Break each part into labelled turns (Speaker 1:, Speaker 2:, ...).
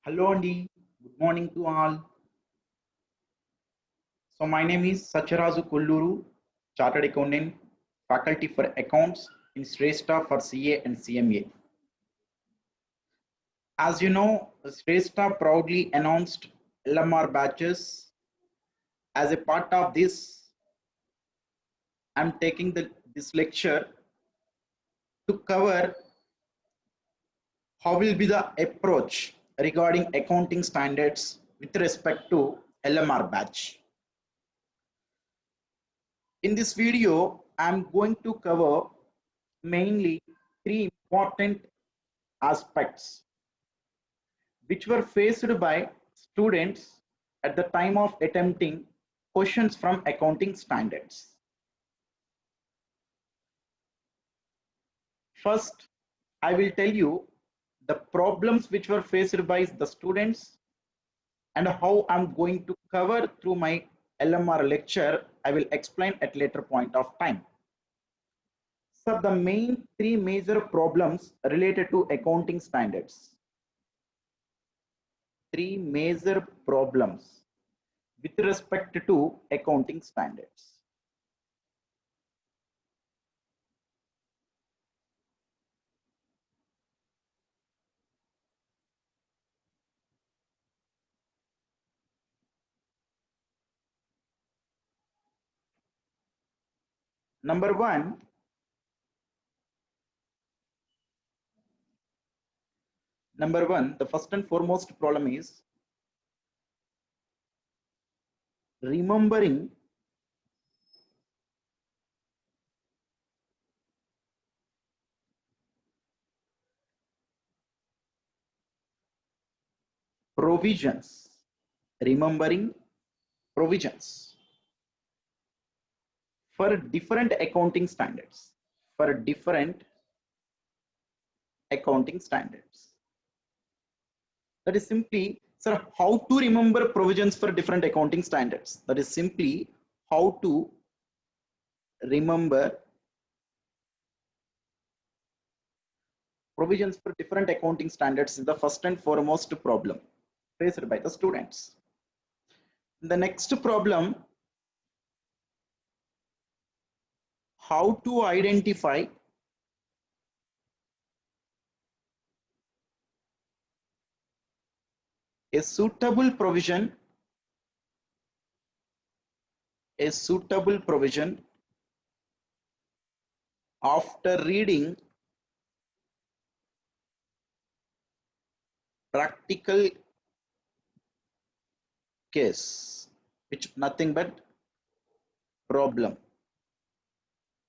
Speaker 1: Hello Andy, good morning to all. So my name is Sacharazu Kulluru, Chartered Accountant, Faculty for Accounts in Shrestha for CA and CMA. As you know, Shrestha proudly announced LMR batches. As a part of this, I'm taking this lecture to cover how will be the approach regarding accounting standards with respect to LMR batch. In this video, I'm going to cover mainly three important aspects which were faced by students at the time of attempting questions from accounting standards. First, I will tell you the problems which were faced by the students and how I'm going to cover through my LMR lecture. I will explain at later point of time. So the main three major problems related to accounting standards. Three major problems with respect to accounting standards. Number one, the first and foremost problem is remembering provisions. Remembering provisions for different accounting standards. For different accounting standards. That is simply, sir, how to remember provisions for different accounting standards. That is simply how to remember provisions for different accounting standards is the first and foremost problem faced by the students. The next problem, how to identify a suitable provision after reading practical case, which nothing but problem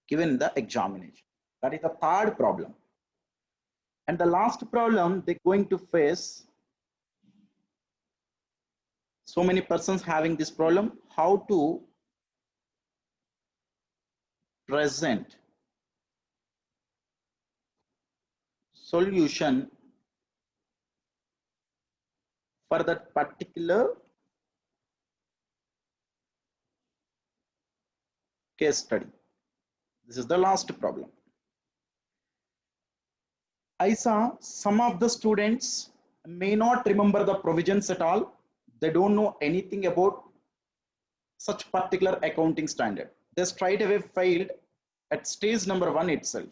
Speaker 1: given in the examination. That is the third problem. And the last problem they're going to face, so many persons having this problem, how to present solution for that particular case study. This is the last problem. I saw some of the students may not remember the provisions at all. They don't know anything about such particular accounting standard. They straight away failed at stage number 1 itself.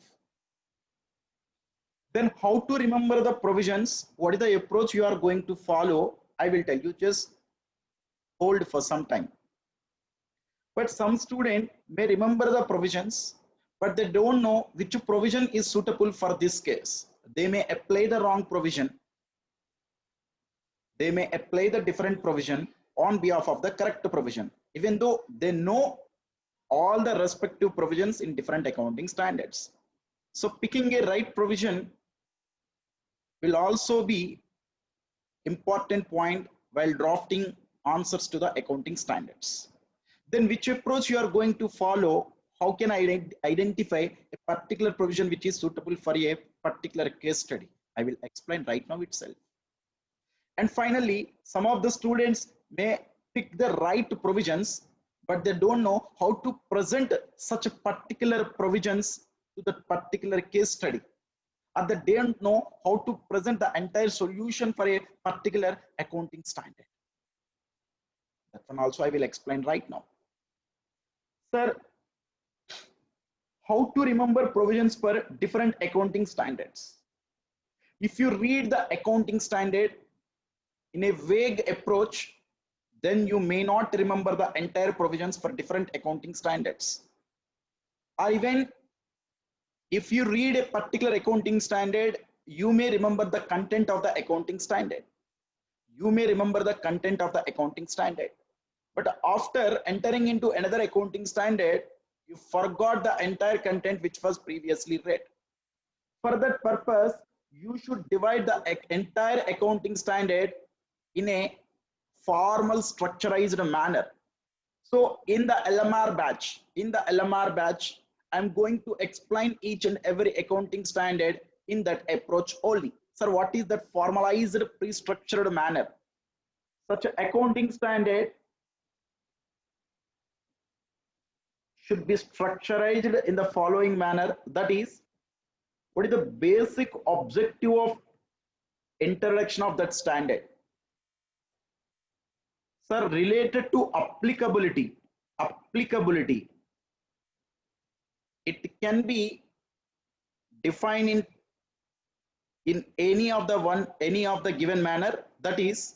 Speaker 1: Then how to remember the provisions? What is the approach you are going to follow? I will tell you, just hold for some time. But some student may remember the provisions, but they don't know which provision is suitable for this case. They may apply the wrong provision. They may apply the different provision on behalf of the correct provision, even though they know all the respective provisions in different accounting standards. So picking a right provision will also be important point while drafting answers to the accounting standards. Then which approach you are going to follow? How can I identify a particular provision which is suitable for a particular case study? I will explain right now itself. And finally, some of the students may pick the right provisions, but they don't know how to present such particular provisions to the particular case study. or they don't know how to present the entire solution for a particular accounting standard. That one also I will explain right now. Sir, how to remember provisions for different accounting standards? If you read the accounting standard in a vague approach, then you may not remember the entire provisions for different accounting standards. Or even if you read a particular accounting standard, you may remember the content of the accounting standard. You may remember the content of the accounting standard. But after entering into another accounting standard, you forgot the entire content which was previously read. For that purpose, you should divide the entire accounting standard in a formal structurized manner. So in the LMR batch, I'm going to explain each and every accounting standard in that approach only. Sir, what is that formalized pre-structured manner? Such an accounting standard should be structured in the following manner. That is, what is the basic objective of introduction of that standard? Sir, related to applicability. It can be defined in any of the given manner. That is,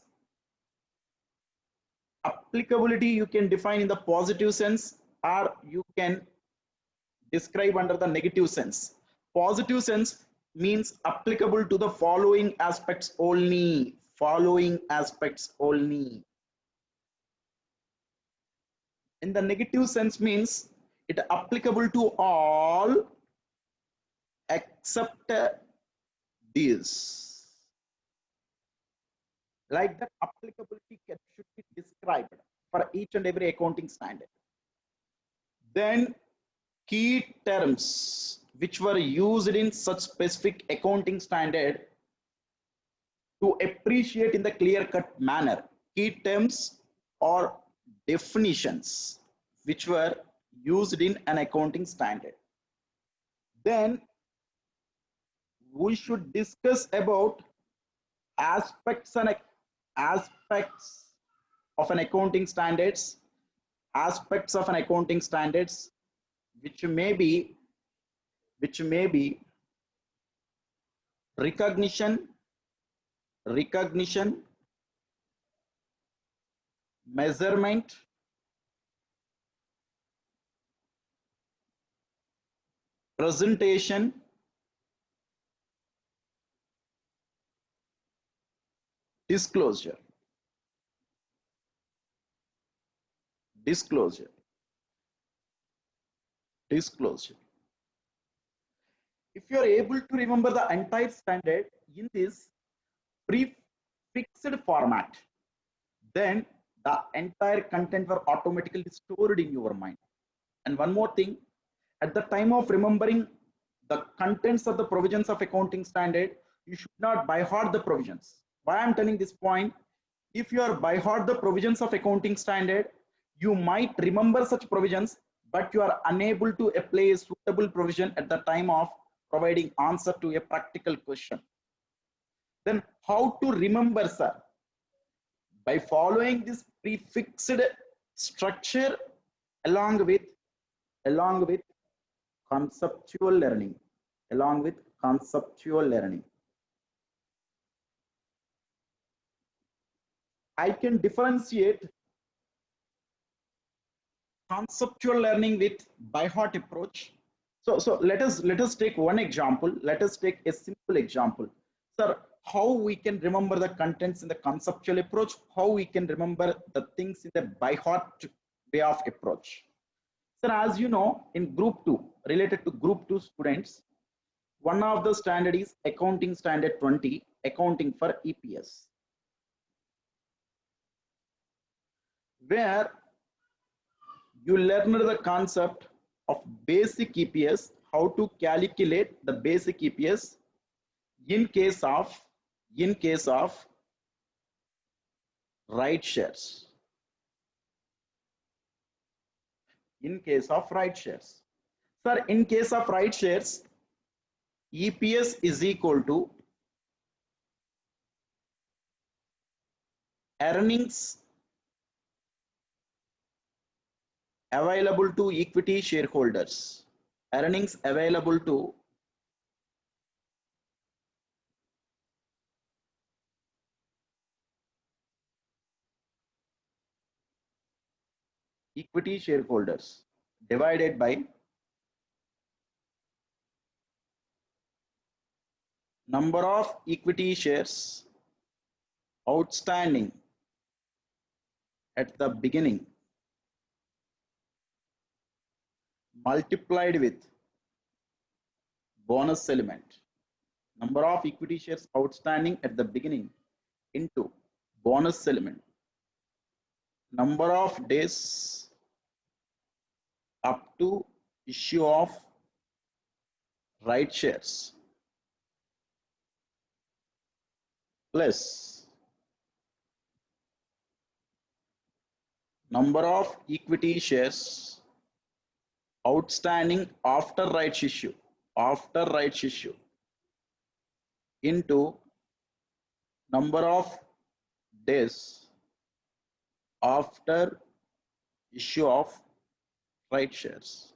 Speaker 1: applicability you can define in the positive sense, or you can describe under the negative sense. Positive sense means applicable to the following aspects only. In the negative sense means it applicable to all except these. Like that, applicability should be described for each and every accounting standard. Then key terms which were used in such specific accounting standard to appreciate in the clear-cut manner. Key terms or definitions which were used in an accounting standard. Then we should discuss about aspects of an accounting standards, which may be recognition, measurement, presentation, disclosure. If you are able to remember the entire standard in this prefixed format, then the entire content were automatically stored in your mind. And one more thing, at the time of remembering the contents of the provisions of accounting standard, you should not by heart the provisions. Why I'm telling this point? If you are by heart the provisions of accounting standard, you might remember such provisions, but you are unable to apply a suitable provision at the time of providing answer to a practical question. Then how to remember, sir? By following this prefixed structure along with conceptual learning. I can differentiate conceptual learning with by heart approach. So let us take one example. Let us take a simple example. Sir, how we can remember the contents in the conceptual approach, how we can remember the things in the by heart way of approach. Sir, as you know, in group 2, related to group 2 students, one of the standard is accounting standard 20, accounting for EPS, where you learned the concept of basic EPS, how to calculate the basic EPS in case of right shares. Sir, in case of right shares, EPS is equal to earnings available to equity shareholders. Earnings available to equity shareholders divided by number of equity shares outstanding at the beginning multiplied with bonus element. Number of equity shares outstanding at the beginning into bonus element. Number of days up to issue of right shares plus number of equity shares outstanding after rights issue into number of days after issue of right shares.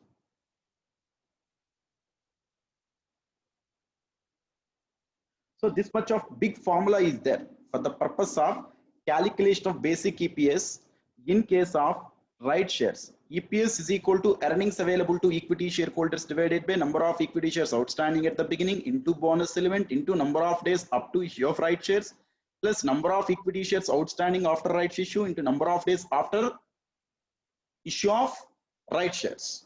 Speaker 1: So this much of big formula is there for the purpose of calculation of basic EPS in case of right shares. EPS is equal to earnings available to equity shareholders divided by number of equity shares outstanding at the beginning into bonus element into number of days up to issue of right shares plus number of equity shares outstanding after rights issue into number of days after issue of right shares.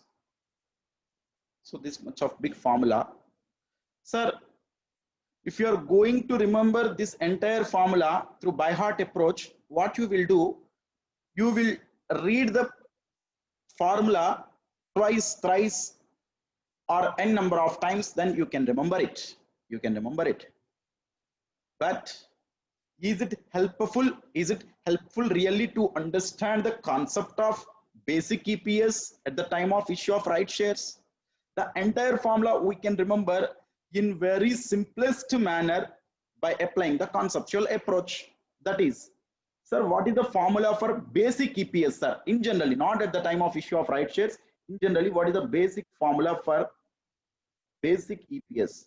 Speaker 1: So this much of big formula. Sir, if you are going to remember this entire formula through by heart approach, what you will do, you will read the formula twice, thrice, or n number of times, then you can remember it. You can remember it. But is it helpful? Is it helpful really to understand the concept of basic EPS at the time of issue of right shares? The entire formula we can remember in very simplest manner by applying the conceptual approach. That is, sir, what is the formula for basic EPS, sir? In generally, not at the time of issue of right shares. In generally, what is the basic formula for basic EPS?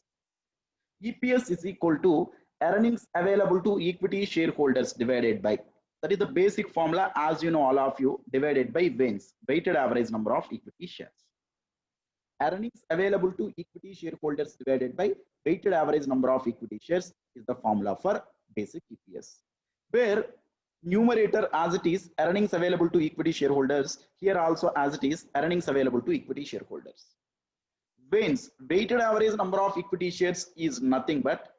Speaker 1: EPS is equal to earnings available to equity shareholders divided by, that is the basic formula, as you know all of you, divided by VANS, weighted average number of equity shares. Earnings available to equity shareholders divided by weighted average number of equity shares is the formula for basic EPS, where numerator as it is earnings available to equity shareholders, here also as it is earnings available to equity shareholders. VANS, weighted average number of equity shares, is nothing but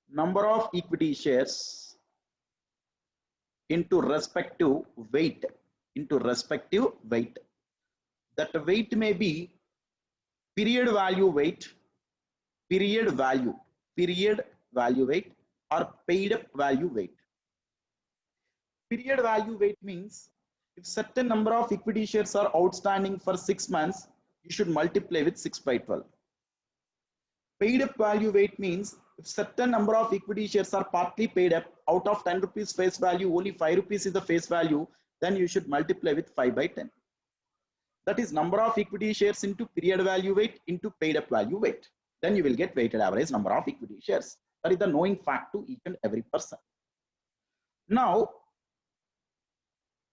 Speaker 1: number of equity shares into respective weight, that weight may be period value weight, period value weight, or paid up value weight. Period value weight means if certain number of equity shares are outstanding for 6 months, you should multiply with 6 by 12. Paid up value weight means if certain number of equity shares are partly paid up, out of 10 rupees face value, only 5 rupees is the face value, then you should multiply with 5 by 10. That is number of equity shares into period value weight into paid up value weight. Then you will get weighted average number of equity shares. That is the knowing fact to each and every person. Now,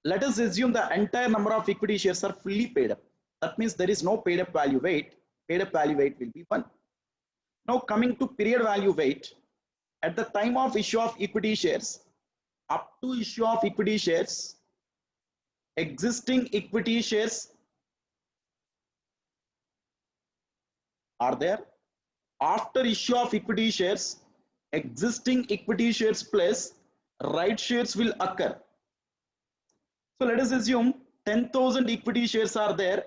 Speaker 1: let us assume the entire number of equity shares are fully paid up. That means there is no paid up value weight. Paid up value weight will be 1. Now coming to period value weight, at the time of issue of equity shares, up to issue of equity shares, existing equity shares are there. After issue of equity shares, existing equity shares plus right shares will occur. So let us assume 10,000 equity shares are there.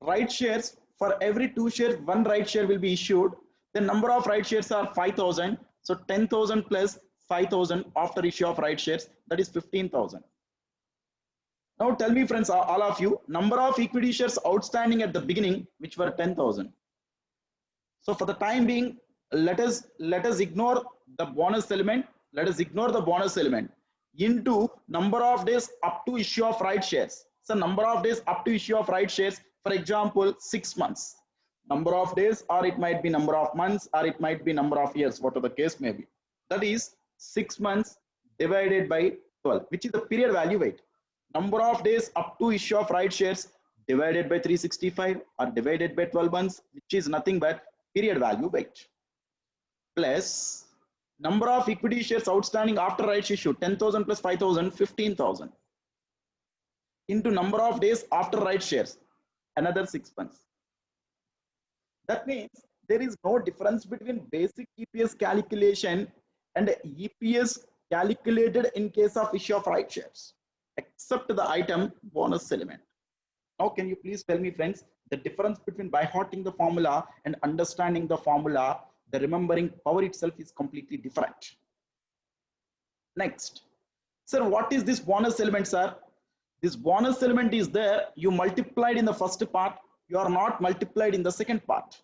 Speaker 1: Right shares, for every 2 shares, 1 right share will be issued. The number of right shares are 5,000. So 10,000 plus 5,000 after issue of right shares, that is 15,000. Now tell me friends, all of you, number of equity shares outstanding at the beginning, which were 10,000. So for the time being, let us ignore the bonus element. Let us ignore the bonus element into number of days up to issue of right shares. So number of days up to issue of right shares, for example, 6 months. Number of days, or it might be number of months, or it might be number of years, whatever the case may be. That is 6 months divided by 12, which is the period value weight. Number of days up to issue of right shares divided by 365 or divided by 12 months, which is nothing but period value weight, plus number of equity shares outstanding after rights issue 10,000 plus 5,000 15,000 into number of days after rights shares another 6 months. That means there is no difference between basic EPS calculation and EPS calculated in case of issue of right shares, except the item bonus element. Now, can you please tell me, friends, the difference between by hearting the formula and understanding the formula? The remembering power itself is completely different. Next, sir, what is this bonus element, sir? This bonus element is there. You multiplied in the first part. You are not multiplied in the second part.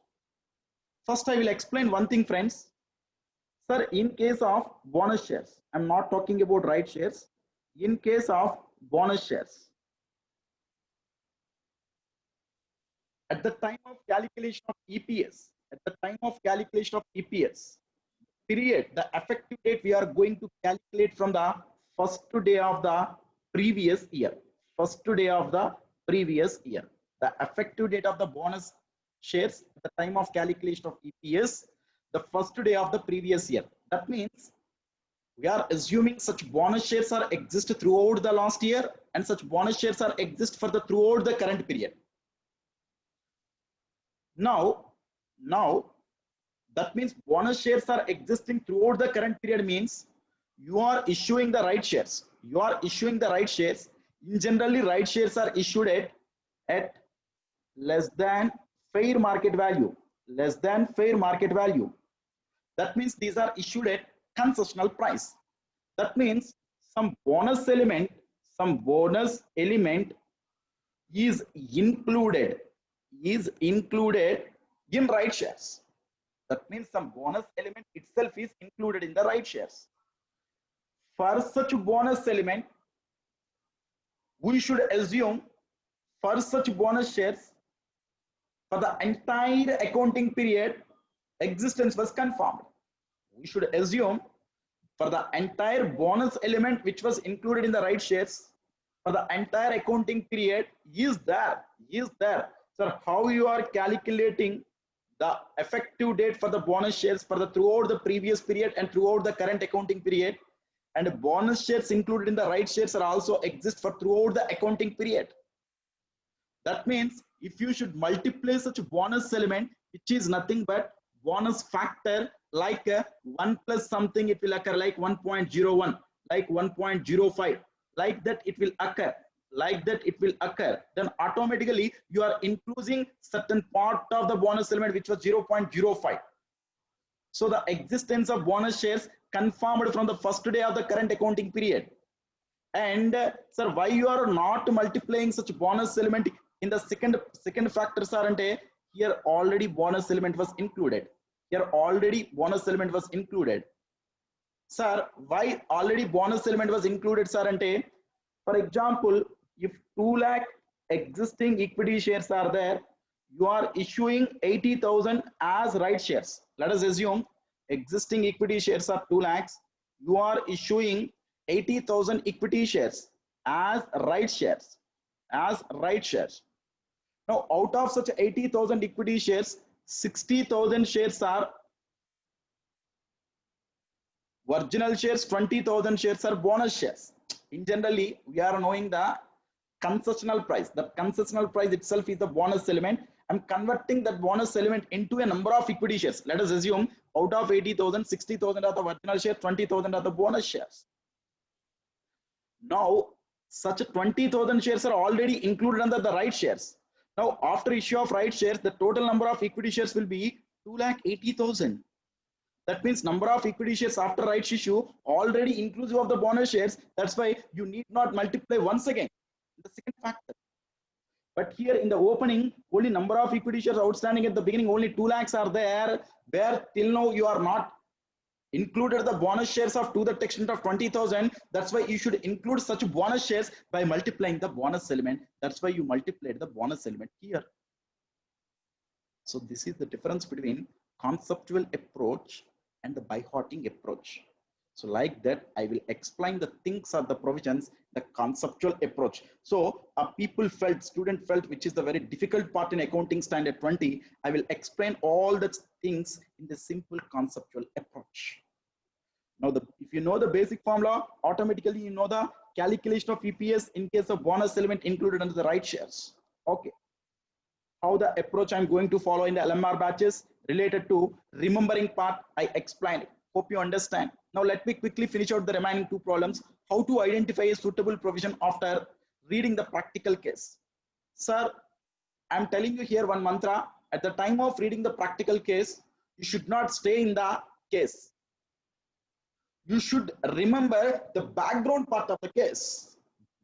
Speaker 1: First, I will explain one thing, friends. Sir, in case of bonus shares, I'm not talking about right shares. In case of bonus shares, at the time of calculation of EPS, period, the effective date we are going to calculate from the first day of the previous year. The effective date of the bonus shares at the time of calculation of EPS, the first day of the previous year. That means we are assuming such bonus shares are exist throughout the last year, and such bonus shares are exist for the throughout the current period. Now that means bonus shares are existing throughout the current period means you are issuing the right shares. In generally, right shares are issued at less than fair market value. That means these are issued at concessional price. That means some bonus element is included in right shares. That means some bonus element itself is included in the right shares. For such bonus element, we should assume for such bonus shares, for the entire accounting period, existence was confirmed. We should assume for the entire bonus element which was included in the right shares, for the entire accounting period is there. So how you are calculating the effective date for the bonus shares for the throughout the previous period and throughout the current accounting period, and bonus shares included in the right shares are also exist for throughout the accounting period. That means if you should multiply such a bonus element, which is nothing but bonus factor, like 1 plus something, it will occur like 1.01, like 1.05, like that it will occur, then automatically you are including certain part of the bonus element which was 0.05. So the existence of bonus shares confirmed from the first day of the current accounting period. And sir, why you are not multiplying such bonus element in the second factor, sir? Here already bonus element was included. Sir, why already bonus element was included, sir? For example, if 2 lakh existing equity shares are there, you are issuing 80,000 as right shares. Let us assume existing equity shares are 2 lakhs. You are issuing 80,000 equity shares as right shares. Now, out of such 80,000 equity shares, 60,000 shares are original shares, 20,000 shares are bonus shares. In generally, we are knowing the concessional price. The concessional price itself is the bonus element. I'm converting that bonus element into a number of equity shares. Let us assume out of 80,000, 60,000 are the original shares, 20,000 are the bonus shares. Now, such 20,000 shares are already included under the right shares. Now, after issue of right shares, the total number of equity shares will be 2,80,000. That means number of equity shares after rights issue already inclusive of the bonus shares. That's why you need not multiply once again the second factor. But here in the opening, only number of equity shares outstanding at the beginning, only 2 lakhs are there, where till now you are not included the bonus shares of to the extent of 20,000. That's why you should include such bonus shares by multiplying the bonus element. That's why you multiplied the bonus element here. So this is the difference between conceptual approach and the by-hearting approach. So like that, I will explain the things or the provisions, the conceptual approach. So student felt, which is the very difficult part in accounting standard 20, I will explain all the things in the simple conceptual approach. Now, if you know the basic formula, automatically you know the calculation of EPS in case of bonus element included under the right shares. Okay. How the approach I'm going to follow in the LMR batches related to remembering part, I explained. Hope you understand. Now let me quickly finish out the remaining 2 problems. How to identify a suitable provision after reading the practical case. Sir, I'm telling you here one mantra. At the time of reading the practical case, you should not stay in the case. You should remember the background part of the case,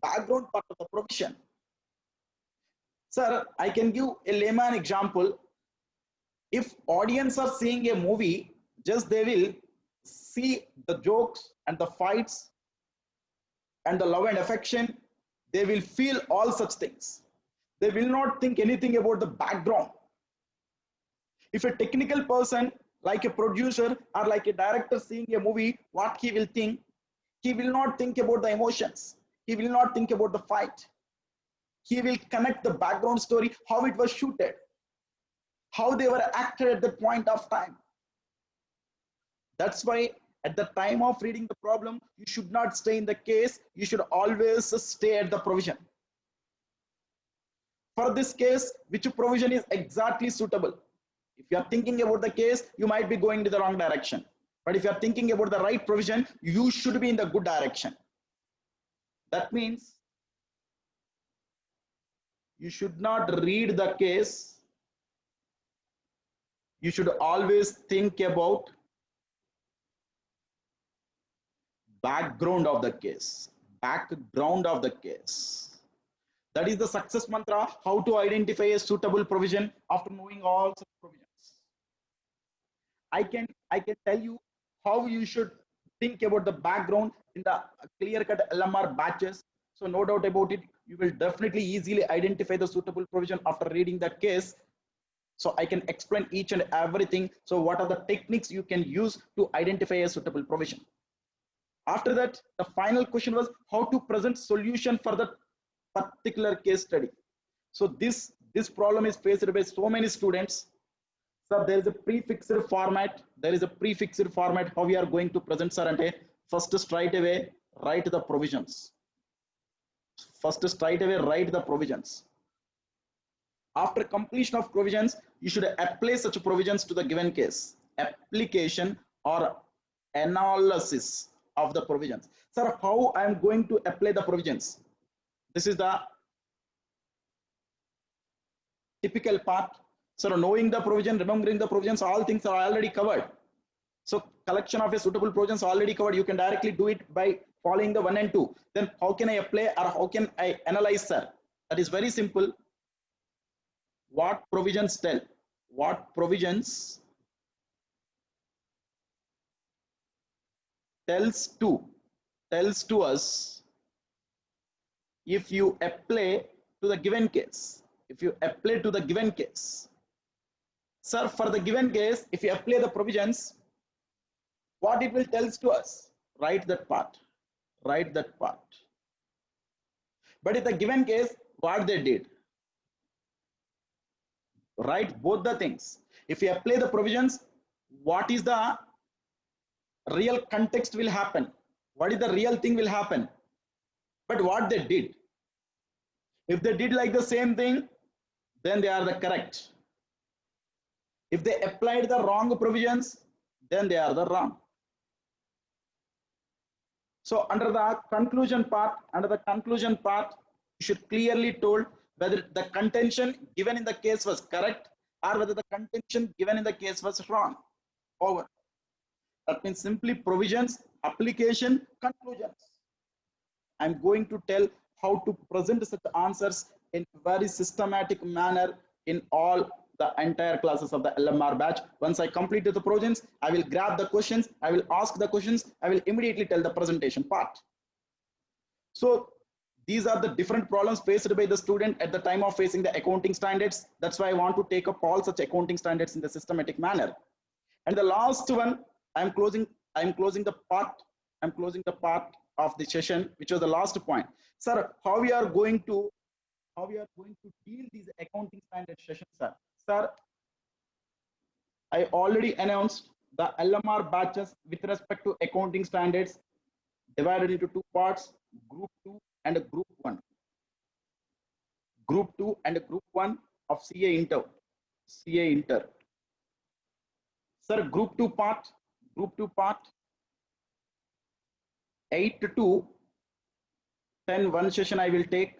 Speaker 1: background part of the provision. Sir, I can give a layman example. If audience are seeing a movie, just they will see the jokes and the fights and the love and affection. They will feel all such things. They will not think anything about the background. If a technical person like a producer or like a director seeing a movie, what he will think? He will not think about the emotions. He will not think about the fight. He will connect the background story, how it was shooted, how they were acted at that point of time. That's why at the time of reading the problem, you should not stay in the case. You should always stay at the provision. For this case, which provision is exactly suitable? If you are thinking about the case, you might be going to the wrong direction. But if you are thinking about the right provision, you should be in the good direction. That means you should not read the case. You should always think about background of the case. Background of the case. That is the success mantra, how to identify a suitable provision after knowing all such provisions. I can tell you how you should think about the background in the clear-cut LMR batches. So no doubt about it, you will definitely easily identify the suitable provision after reading the case. So I can explain each and everything. So what are the techniques you can use to identify a suitable provision? After that, the final question was how to present solution for the particular case study. So this problem is faced by so many students. So there is a prefixed format. There is a prefixed format. How we are going to present, sir? And first straight away write the provisions. First straight away write the provisions. After completion of provisions, you should apply such provisions to the given case. Application or analysis of the provisions. Sir, how I am going to apply the provisions? This is the typical part. So knowing the provision, remembering the provisions, all things are already covered. So collection of a suitable provisions already covered. You can directly do it by following the 1 and 2. Then how can I apply or how can I analyze, sir? That is very simple. What provisions tell? What provisions tells to us if you apply to the given case. If you apply to the given case. Sir, for the given case, if you apply the provisions, what it will tells to us? Write that part. Write that part. But in the given case, what they did? Write both the things. If you apply the provisions, what is the real context will happen? What is the real thing will happen? But what they did? If they did like the same thing, then they are the correct. If they applied the wrong provisions, then they are the wrong. So under the conclusion part, you should clearly told whether the contention given in the case was correct or whether the contention given in the case was wrong. Over. That means simply provisions, application, conclusions. I'm going to tell how to present such answers in very systematic manner in all the entire classes of the LMR batch. Once I completed the projects, I will grab the questions, I will ask the questions, I will immediately tell the presentation part. So these are the different problems faced by the student at the time of facing the accounting standards. That's why I want to take up all such accounting standards in the systematic manner. And the last one, I'm closing the part of the session, which was the last point. Sir, how we are going to deal these accounting standard sessions, sir? Sir, I already announced the LMR batches with respect to accounting standards divided into two parts, group 2 and group 1. Group 2 and group 1 of CA Inter. Sir, group 2 part, 8 to 10 one session I will take,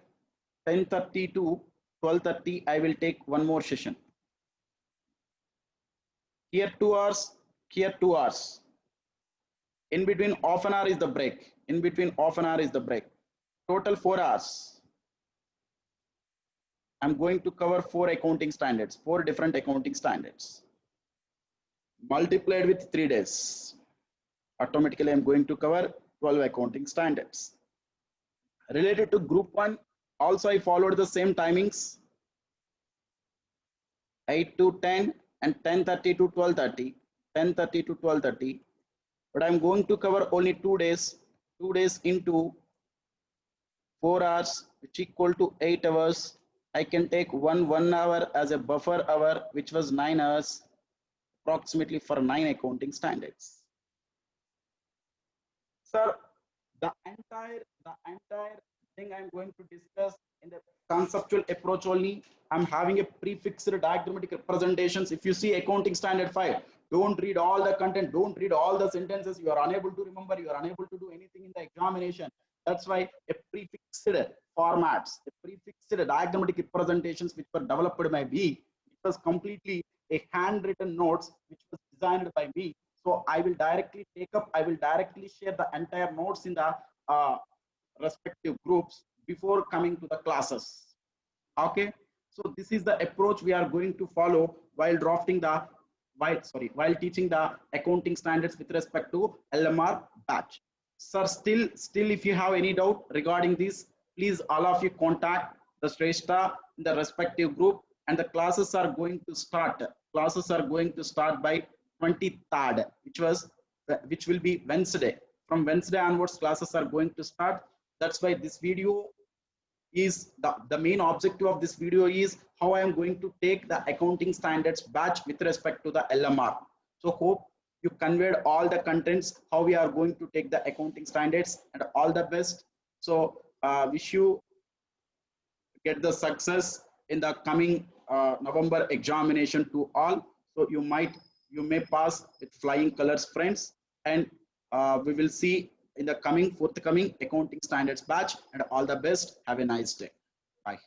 Speaker 1: 10:30 to 12:30 I will take one more session. Here 2 hours, here 2 hours. In between half an hour is the break. Total 4 hours. I'm going to cover 4 accounting standards, 4 different accounting standards. Multiplied with 3 days. Automatically, I'm going to cover 12 accounting standards. Related to group 1, also I followed the same timings. 8 to 10 and 10:30 to 12:30. 10:30 to 12:30. But I'm going to cover only 2 days. 2 days into 4 hours, which equal to 8 hours. I can take 1 hour as a buffer hour, which was 9 hours, approximately for 9 accounting standards. Sir, the entire thing I'm going to discuss in the conceptual approach only. I'm having a prefixed diagrammatic representations. If you see accounting standard 5, don't read all the content, don't read all the sentences. You are unable to remember, you are unable to do anything in the examination. That's why a prefixed formats, a prefixed diagrammatic representations which were developed by me. It was completely a handwritten notes which was designed by me. So I will directly share the entire notes in the respective groups before coming to the classes. Okay, so this is the approach we are going to follow while teaching the accounting standards with respect to LMR batch. Sir, still if you have any doubt regarding this, please all of you contact the Shrestha in the respective group, and the classes are going to start by 23rd, which will be Wednesday. From Wednesday onwards, classes are going to start. That's why this video is the main objective of this video is how I am going to take the accounting standards batch with respect to the LMR. So hope you conveyed all the contents, how we are going to take the accounting standards, and all the best. So wish you get the success in the coming November examination to all. So you may pass with flying colors, friends, and we will see in the forthcoming accounting standards batch. And all the best. Have a nice day. Bye.